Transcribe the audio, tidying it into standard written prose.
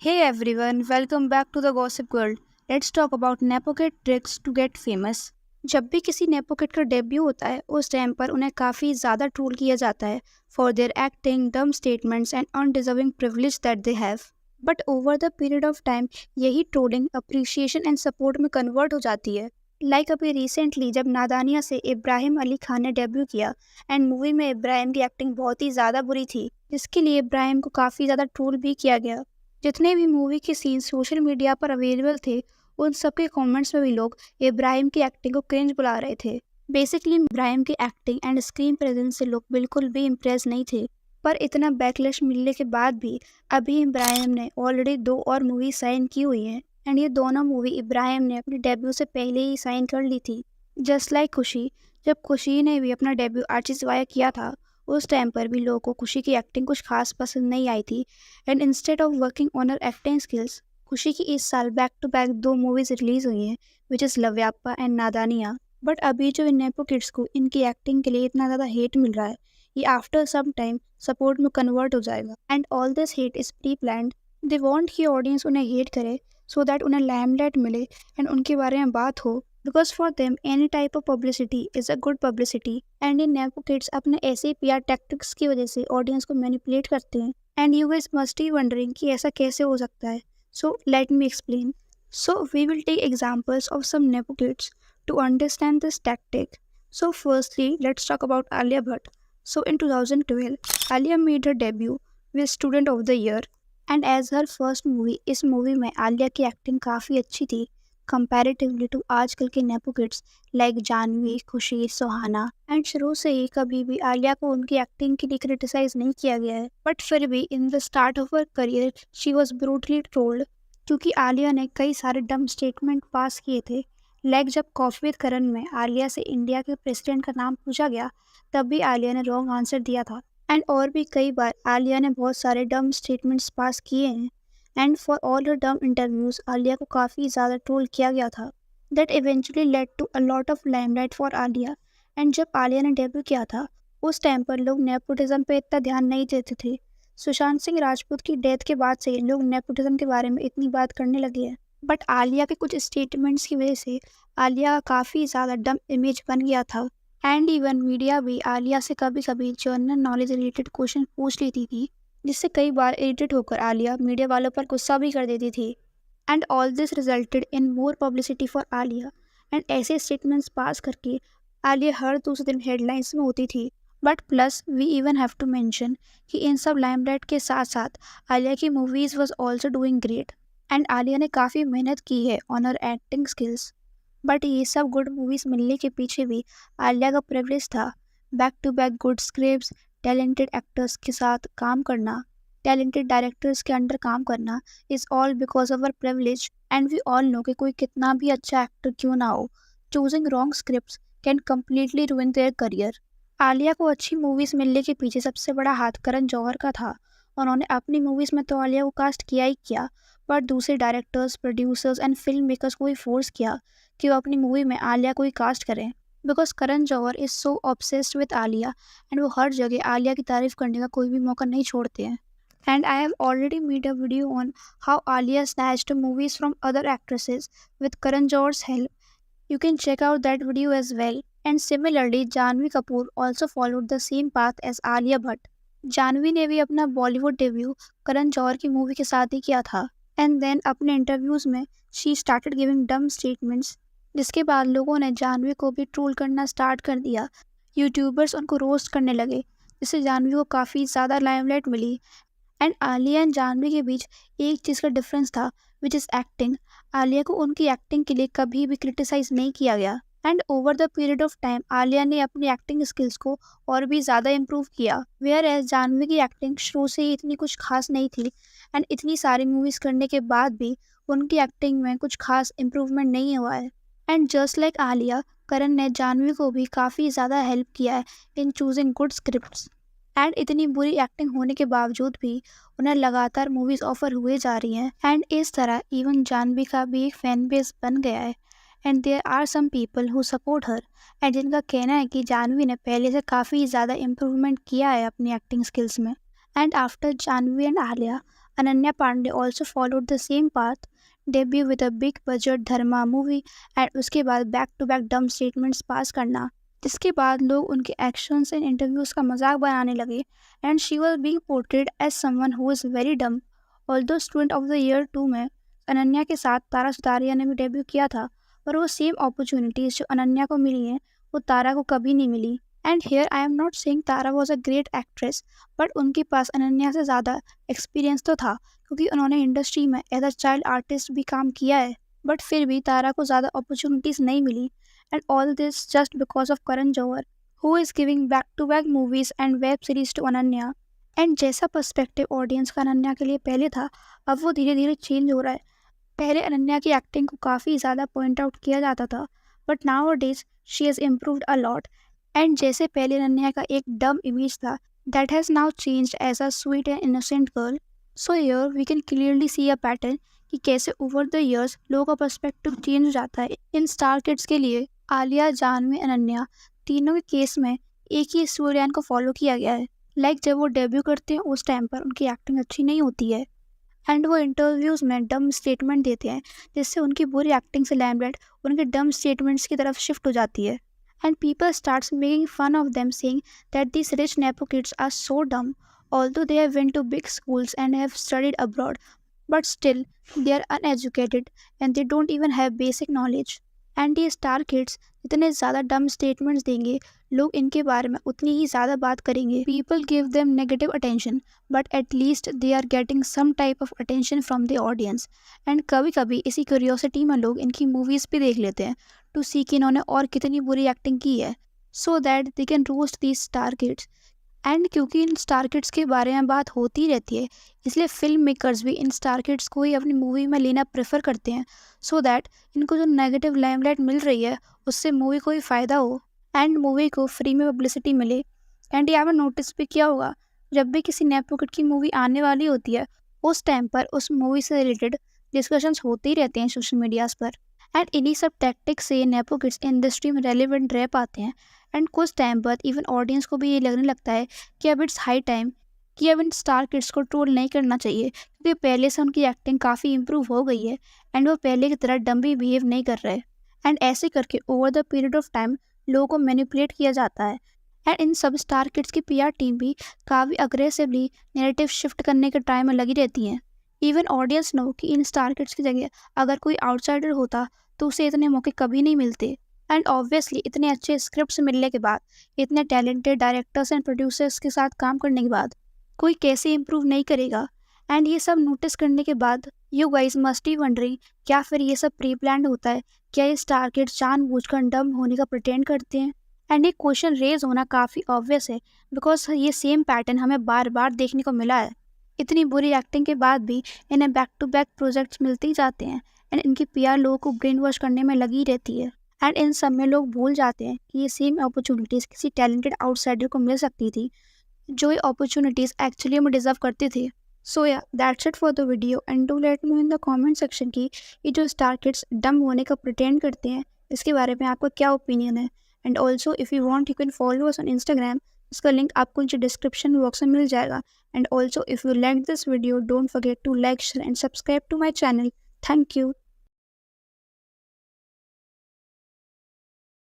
Hey everyone, welcome back to the Gossip World. Let's talk about Nepo Kid tricks to get famous. जब भी किसी nepo kid का debut होता है उस टाइम पर उन्हें काफ़ी ज़्यादा ट्रोल किया जाता है फॉर देयर एक्टिंग, डम statements and undeserving privilege that they have. But over the period of time यही ट्रोलिंग अप्रिशिएशन एंड सपोर्ट में कन्वर्ट हो जाती है. अभी रिसेंटली जब नादानिया से इब्राहिम अली खान ने डेब्यू किया एंड मूवी में इब्राहिम की एक्टिंग बहुत ही ज़्यादा बुरी थी जिसके लिए इब्राहिम को काफ़ी ज़्यादा ट्रोल भी किया गया. जितने भी मूवी के सीन सोशल मीडिया पर अवेलेबल थे उन सबके कमेंट्स में भी लोग इब्राहिम की एक्टिंग को क्रिंज बुला रहे थे. बेसिकली इब्राहिम की एक्टिंग एंड स्क्रीन प्रेजेंस से लोग बिल्कुल भी इम्प्रेस नहीं थे. पर इतना बैकलैश मिलने के बाद भी अभी इब्राहिम ने ऑलरेडी 2 और मूवी साइन की हुई हैं एंड ये दोनों मूवी इब्राहिम ने अपने डेब्यू से पहले ही साइन कर ली थी. जस्ट लाइक खुशी, जब खुशी ने भी अपना डेब्यू आर्टिस्ट वाया किया था उस टाइम पर भी लोगों को खुशी की एक्टिंग कुछ खास पसंद नहीं आई थी and instead of working on her acting skills Khushi की इस साल back to back 2 movies release हुई हैं which is Loveyapa and Nadaaniyan. But अभी जो इन नेपो किड्स को इनकी एक्टिंग के लिए इतना ज़्यादा हेट मिल रहा है ये आफ्टर सम टाइम सपोर्ट में कन्वर्ट हो जाएगा and all this hate is pre planned. They want कि ऑडियंस उन्हें हेट करे सो दैट उन्हें लाइमलाइट मिले एंड उनके बारे में बात हो because for them any type of publicity is a good publicity. And in nepo kids अपने ऐसे पीआर टैक्टिक्स की वजह से ऑडियंस को मैनिपुलेट करते हैं and you guys must be wondering कि ऐसा कैसे हो सकता है. So let me explain. So we will take examples of some nepo kids to understand this tactic. So firstly, let's talk about Alia Bhatt. So in 2012, Alia made her debut with Student of the Year. And as her first movie, इस movie में आलिया की acting काफ़ी अच्छी थी comparatively to आजकल के nepo kids like Janvi, खुशी, सुहाना. And शुरू से ही कभी भी आलिया को उनकी एक्टिंग के लिए क्रिटिसाइज नहीं किया गया है बट फिर भी in the start of her career she was brutally trolled क्योंकि आलिया ने कई सारे डम स्टेटमेंट पास किए थे. लाइक जब कॉफी विद करण में आलिया से इंडिया के प्रेसिडेंट का नाम पूछा गया तब भी आलिया ने रॉन्ग आंसर दिया था. एंड और भी कई बार आलिया ने बहुत सारे डम स्टेटमेंट्स पास किए हैं एंड फॉर ऑल हर डम इंटरव्यूज आलिया को काफ़ी ज़्यादा ट्रोल किया गया था. That eventually led to a lot of limelight for Alia. And जब आलिया ने डेब्यू किया था उस टाइम पर लोग नेपोटिज्म पे इतना ध्यान नहीं देते थे. सुशांत सिंह राजपूत की डेथ के बाद से लोग नेपोटिज्म के बारे में इतनी बात करने लगे हैं बट आलिया के कुछ स्टेटमेंट्स की वजह से आलिया का काफ़ी ज़्यादा डम इमेज बन गया था. एंड इवन मीडिया भी आलिया से कभी कभी जनरल नॉलेज रिलेटेड क्वेश्चन पूछ लेती थी जिससे कई बार इरिटेट होकर आलिया मीडिया वालों पर गुस्सा भी कर देती थी. And all this resulted in more publicity for Alia. And ऐसे स्टेटमेंट्स पास करके आलिया हर दूसरे दिन हेडलाइंस में होती थी. But plus we even have to mention कि इन सब लाइमलाइट के साथ साथ आलिया की movies was also doing great and Alia ने काफ़ी मेहनत की है on her acting skills. But ये सब गुड मूवीज़ मिलने के पीछे भी आलिया का प्रिविलेज था. Back to back good scripts, talented actors के साथ काम करना, टैलेंटेड डायरेक्टर्स के अंडर काम करना is all because of our privilege. And we all know कि कोई कितना भी अच्छा एक्टर क्यों ना हो choosing wrong scripts can completely ruin their career. Alia को अच्छी मूवीज़ मिलने के पीछे सबसे बड़ा हाथ करण जौहर का था. उन्होंने अपनी मूवीज़ में तो आलिया को कास्ट किया ही किया बट दूसरे directors, producers and film makers को भी फोर्स किया कि वो अपनी मूवी में आलिया को ही कास्ट करें because Karan Johar is so obsessed with Alia and वो हर जगह आलिया की तारीफ करने का कोई भी मौका नहीं छोड़ते हैं. And I have already made a video on how Alia snatched movies from other actresses with Karan Johar's help. You can check out that video as well. And similarly, Janhvi Kapoor also followed the same path as Alia Bhatt. Janvi ने भी अपना Bollywood debut Karan Johar की movie के साथ ही किया था and then अपने interviews में शी स्टार्टेड गिविंग डम स्टेटमेंट्स जिसके बाद लोगों ने जानवी को भी ट्रोल करना स्टार्ट कर दिया. यूट्यूबर्स उनको रोस्ट करने लगे जिससे जानवी को काफ़ी ज़्यादा लाइमलाइट मिली. एंड आलिया एंड जानवी के बीच एक चीज़ का डिफरेंस था विच इज़ एक्टिंग. आलिया को उनकी एक्टिंग के लिए कभी भी क्रिटिसाइज नहीं किया गया and over the period of time Alia ने अपनी एक्टिंग स्किल्स को और भी ज़्यादा इम्प्रूव किया वेयर एज जानवी की एक्टिंग शुरू से ही इतनी कुछ खास नहीं थी एंड इतनी सारी मूवीज़ करने के बाद भी उनकी एक्टिंग में कुछ खास इम्प्रूवमेंट नहीं हुआ है. एंड जस्ट लाइक आलिया, करण ने जानवी को भी काफ़ी ज़्यादा हेल्प किया है इन चूजिंग गुड स्क्रिप्ट्स. एंड इतनी बुरी एक्टिंग होने के बावजूद भी उन्हें लगातार मूवीज़ ऑफर हुए जा रही हैं एंड इस तरह इवन जानवी का भी एक फैन बेस बन गया है. And there are some people who support her and जिनका कहना है कि जानवी ने पहले से काफ़ी ज़्यादा इम्प्रूवमेंट किया है अपनी एक्टिंग स्किल्स में. And after Janhvi and Alia, Ananya Pandey also followed the same path, debut with a big budget Dharma movie and उसके बाद बैक टू बैक डम स्टेटमेंट्स पास करना, जिसके बाद लोग उनके एक्शंस एंड इंटरव्यूज का मजाक बनाने लगे and she was being portrayed as someone who is very dumb. Although student of the year 2 में अनन्या के साथ तारा सुतारिया ने भी डेब्यू किया था, पर वो सेम अपॉर्चुनिटीज जो अनन्या को मिली हैं वो तारा को कभी नहीं मिली। And here I am not saying Tara was a great actress, but उनके पास अनन्या से ज़्यादा एक्सपीरियंस तो था क्योंकि उन्होंने इंडस्ट्री में एज अ चाइल्ड आर्टिस्ट भी काम किया है। बट फिर भी तारा को ज़्यादा अपॉर्चुनिटीज़ नहीं मिली and all this just because of Karan Johar who is giving back to back movies and web series to Ananya. And जैसा पर्सपेक्टिव ऑडियंस का अनन्या के लिए पहले था, अब वो धीरे धीरे चेंज हो रहा है। पहले अनन्या की एक्टिंग को काफ़ी ज़्यादा पॉइंट आउट किया जाता था, but nowadays she has improved a lot. And जैसे पहले अनन्या का एक डम इमेज था, that has now changed as a sweet and innocent girl. So here we can clearly see a pattern कि कैसे ओवर द ईयर्स लोगों का perspective change हो जाता है। इन स्टार किड्स के लिए आलिया, जानवी, अनन्या तीनों के केस में एक ही स्टोरी लाइन को फॉलो किया गया है। जब वो डेब्यू करते हैं उस टाइम पर उनकी एक्टिंग अच्छी नहीं होती है एंड वो इंटरव्यूज़ में डम स्टेटमेंट देते हैं, जिससे उनकी बुरी एक्टिंग से लैम्बलेट उनके डम स्टेटमेंट्स की तरफ शिफ्ट हो जाती है। And people starts making fun of them saying that these rich nepo kids are so dumb, although they have went to big schools and have studied abroad, but still they are uneducated and they don't even have basic knowledge. And ये star kids जितने ज़्यादा डम statements देंगे, लोग इनके बारे में उतनी ही ज़्यादा बात करेंगे। People give them negative attention, but at least they are getting some type of attention from the audience. And कभी कभी इसी क्यूरियोसिटी में लोग इनकी मूवीज़ भी देख लेते हैं टू सी कि इन्होंने और कितनी बुरी एक्टिंग की है, so that they can roast these star kids. And क्योंकि इन स्टार किड्स के बारे में बात होती रहती है, इसलिए फिल्म मेकर्स भी इन स्टार किड्स को ही अपनी मूवी में लेना प्रेफर करते हैं, सो दैट इनको जो नेगेटिव लाइमलाइट मिल रही है उससे मूवी को ही फ़ायदा हो एंड मूवी को फ्री में पब्लिसिटी मिले। एंड ये आपने नोटिस भी किया होगा, जब भी किसी नेपो किड की मूवी आने वाली होती है उस टाइम पर उस मूवी से रिलेटेड डिस्कशंस होते ही रहते हैं सोशल मीडियाज़ पर। एंड इन्हीं सब टैक्टिक्स से नेपो किड्स इंडस्ट्री में रेलिवेंट रह पाते हैं। एंड कुछ टाइम बाद इवन ऑडियंस को भी ये लगने लगता है कि अब इट्स हाई टाइम कि अब इन स्टार किड्स को ट्रोल नहीं करना चाहिए, क्योंकि पहले से उनकी एक्टिंग काफ़ी इम्प्रूव हो गई है एंड वो पहले की तरह डम भी बिहेव नहीं कर रहे। एंड ऐसे करके over the period of time लोगों को मैनिपुलेट किया जाता है। एंड इन सब स्टार किड्स की पीआर टीम भी काफ़ी अग्रेसिवली नैरेटिव शिफ्ट करने के ट्राई में लगी रहती हैं। इवन ऑडियंस नो कि इन स्टार किड्स की जगह अगर कोई आउटसाइडर होता तो उसे इतने मौके कभी नहीं मिलते। एंड ऑब्वियसली इतने अच्छे स्क्रिप्ट्स मिलने के बाद, इतने टैलेंटेड डायरेक्टर्स एंड प्रोड्यूसर्स के साथ काम करने के बाद कोई कैसे इम्प्रूव नहीं करेगा। एंड ये सब नोटिस करने के बाद you guys must be wondering, क्या फिर ये सब प्री प्लान्ड होता है? क्या ये स्टार किड्स जानबूझकर डम होने का प्रिटेंड करते हैं? एंड ये क्वेश्चन रेज होना काफ़ी ऑब्वियस है, बिकॉज ये सेम पैटर्न हमें बार बार देखने को मिला है। इतनी बुरी एक्टिंग के बाद भी इन्हें बैक टू बैक प्रोजेक्ट्स मिलते ही जाते हैं एंड इनकी पीआर लोगों को ब्रेन वॉश करने में लगी रहती है। एंड इन सब में लोग भूल जाते हैं कि ये सेम अपॉर्चुनिटीज़ किसी टैलेंटेड आउटसाइडर को मिल सकती थी, जो ये अपॉर्चुनिटीज़ एक्चुअली में डिजर्व करते थे। सो या that's it for the video and do let me in the comment section कि ये जो स्टार किड्स डम होने का प्रिटेंड करते हैं इसके बारे में आपका क्या ओपिनियन है। And also if you want you can follow us on Instagram, इसका लिंक आपको नीचे डिस्क्रिप्शन बॉक्स में मिल जाएगा। And also if you like this video don't forget to like, share and subscribe to my channel. Thank you.